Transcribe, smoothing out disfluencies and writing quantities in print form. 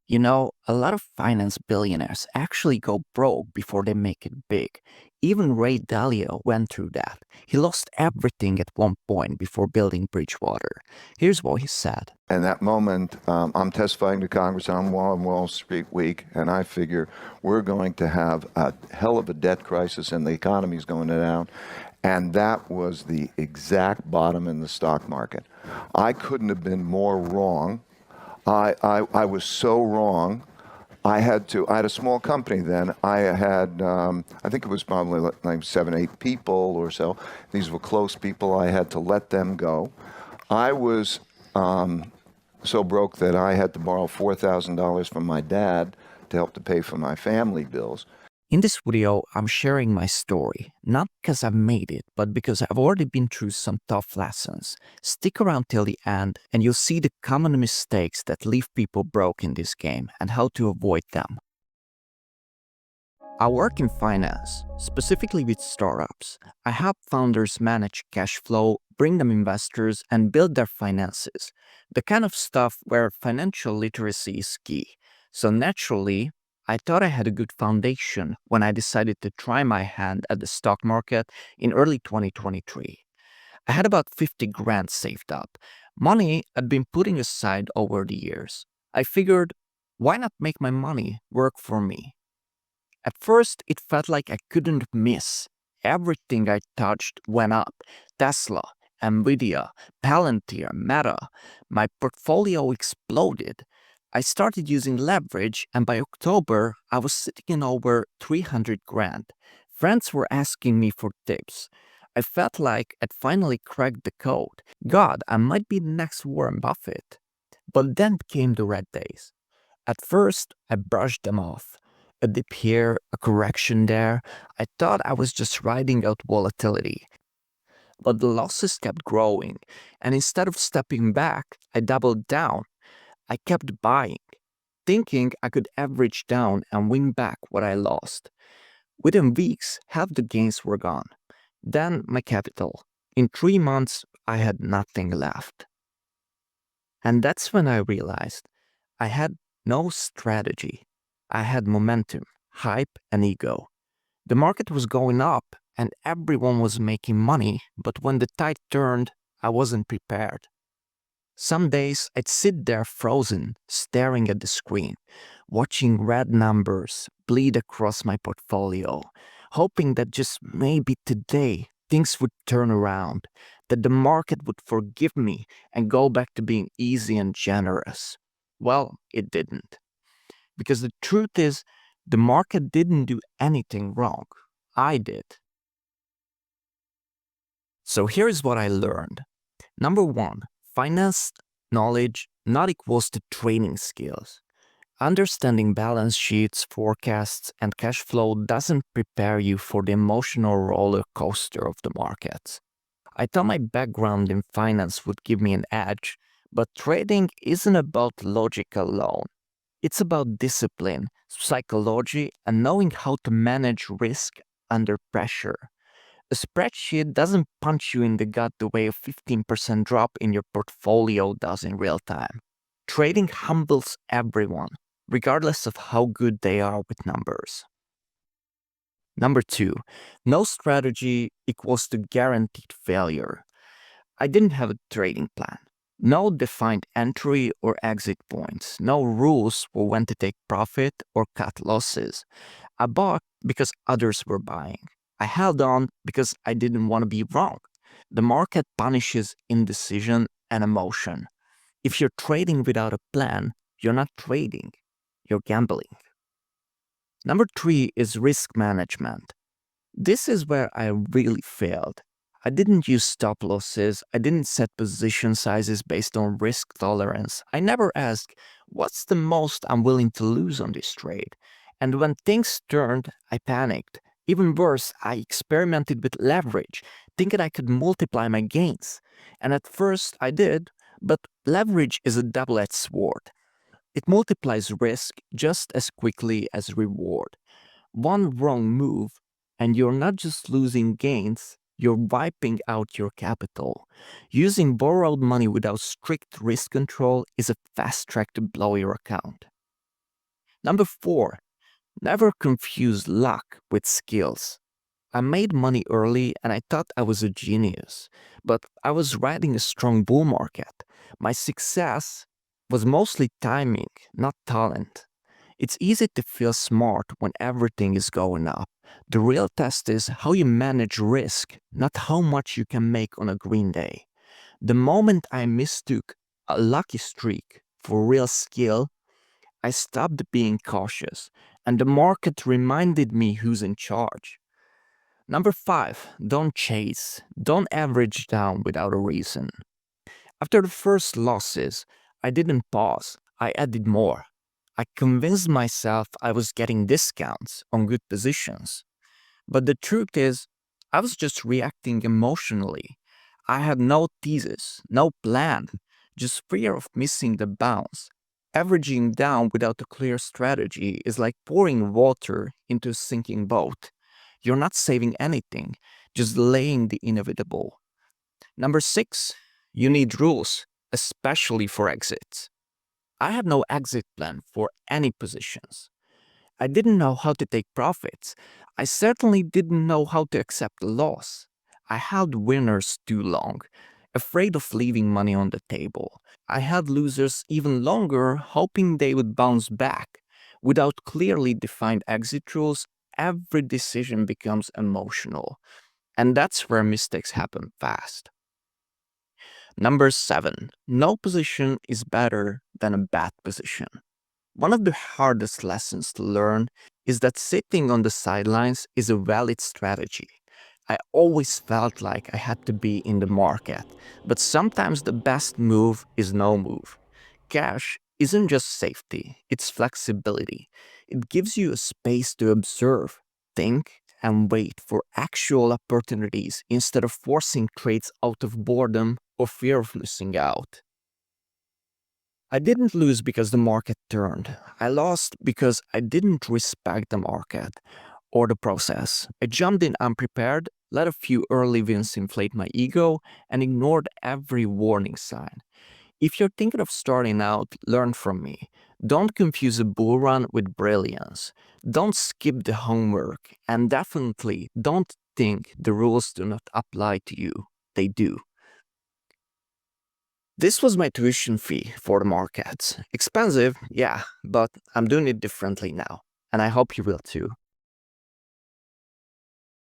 A lot of finance billionaires actually go broke before they make it big. Even Ray Dalio went through that. He lost everything at one point before building Bridgewater. Here's what he said. And that moment, I'm testifying to Congress on Wall Street Week, and I figure we're going to have a hell of a debt crisis and the economy's going down. And that was the exact bottom in the stock market. I couldn't have been more wrong. I was so wrong. I had a small company then. I had, I think it was probably like 7, 8 people or so. These were close people. I had to let them go. I was so broke that I had to borrow $4,000 from my dad to help to pay for my family bills. In this video, I'm sharing my story, not because I've made it, but because I've already been through some tough lessons. Stick around till the end and you'll see the common mistakes that leave people broke in this game and how to avoid them. I work in finance, specifically with startups. I help founders manage cash flow, bring them investors, and build their finances. The kind of stuff where financial literacy is key. So naturally, I thought I had a good foundation when I decided to try my hand at the stock market in early 2023. I had about 50 grand saved up, money I'd been putting aside over the years. I figured, why not make my money work for me? At first, it felt like I couldn't miss. Everything I touched went up. Tesla, Nvidia, Palantir, Meta. My portfolio exploded. I started using leverage, and by October, I was sitting in over 300 grand. Friends were asking me for tips. I felt like I'd finally cracked the code. God, I might be the next Warren Buffett. But then came the red days. At first, I brushed them off. A dip here, a correction there. I thought I was just riding out volatility. But the losses kept growing, and instead of stepping back, I doubled down. I kept buying, thinking I could average down and win back what I lost. Within weeks, half the gains were gone. Then my capital. In 3 months, I had nothing left. And that's when I realized I had no strategy. I had momentum, hype, and ego. The market was going up and everyone was making money, but when the tide turned, I wasn't prepared. Some days I'd sit there frozen, staring at the screen, watching red numbers bleed across my portfolio, hoping that just maybe today things would turn around, that the market would forgive me and go back to being easy and generous. Well, it didn't. Because the truth is, the market didn't do anything wrong. I did. So here's what I learned. Number 1, finance knowledge not equals to trading skills. Understanding balance sheets, forecasts, and cash flow doesn't prepare you for the emotional roller coaster of the markets. I thought my background in finance would give me an edge, but trading isn't about logic alone. It's about discipline, psychology, and knowing how to manage risk under pressure. A spreadsheet doesn't punch you in the gut the way a 15% drop in your portfolio does in real time. Trading humbles everyone, regardless of how good they are with numbers. Number 2, no strategy equals to guaranteed failure. I didn't have a trading plan. No defined entry or exit points. No rules for when to take profit or cut losses. I bought because others were buying. I held on because I didn't want to be wrong. The market punishes indecision and emotion. If you're trading without a plan, you're not trading, you're gambling. Number 3 is risk management. This is where I really failed. I didn't use stop losses. I didn't set position sizes based on risk tolerance. I never asked, what's the most I'm willing to lose on this trade? And when things turned, I panicked. Even worse, I experimented with leverage, thinking I could multiply my gains. And at first I did, but leverage is a double-edged sword. It multiplies risk just as quickly as reward. One wrong move, and you're not just losing gains, you're wiping out your capital. Using borrowed money without strict risk control is a fast track to blow your account. Number 4, never confuse luck with skills. I made money early and I thought I was a genius, but I was riding a strong bull market. My success was mostly timing, not talent. It's easy to feel smart when everything is going up. The real test is how you manage risk, not how much you can make on a green day. The moment I mistook a lucky streak for real skill, I stopped being cautious, and the market reminded me who's in charge. Number 5, don't chase. Don't average down without a reason. After the first losses, I didn't pause, I added more. I convinced myself I was getting discounts on good positions. But the truth is, I was just reacting emotionally. I had no thesis, no plan, just fear of missing the bounce. Averaging down without a clear strategy is like pouring water into a sinking boat. You're not saving anything, just delaying the inevitable. Number 6, you need rules, especially for exits. I had no exit plan for any positions. I didn't know how to take profits. I certainly didn't know how to accept loss. I held winners too long, afraid of leaving money on the table. I held losers even longer, hoping they would bounce back. Without clearly defined exit rules, every decision becomes emotional. And that's where mistakes happen fast. Number 7, no position is better than a bad position. One of the hardest lessons to learn is that sitting on the sidelines is a valid strategy. I always felt like I had to be in the market, but sometimes the best move is no move. Cash isn't just safety, it's flexibility. It gives you a space to observe, think, and wait for actual opportunities instead of forcing trades out of boredom or fear of losing out. I didn't lose because the market turned. I lost because I didn't respect the market or the process. I jumped in unprepared, let a few early wins inflate my ego, and ignored every warning sign. If you're thinking of starting out, learn from me. Don't confuse a bull run with brilliance. Don't skip the homework, and definitely don't think the rules do not apply to you. They do. This was my tuition fee for the markets. Expensive, yeah, but I'm doing it differently now, and I hope you will too.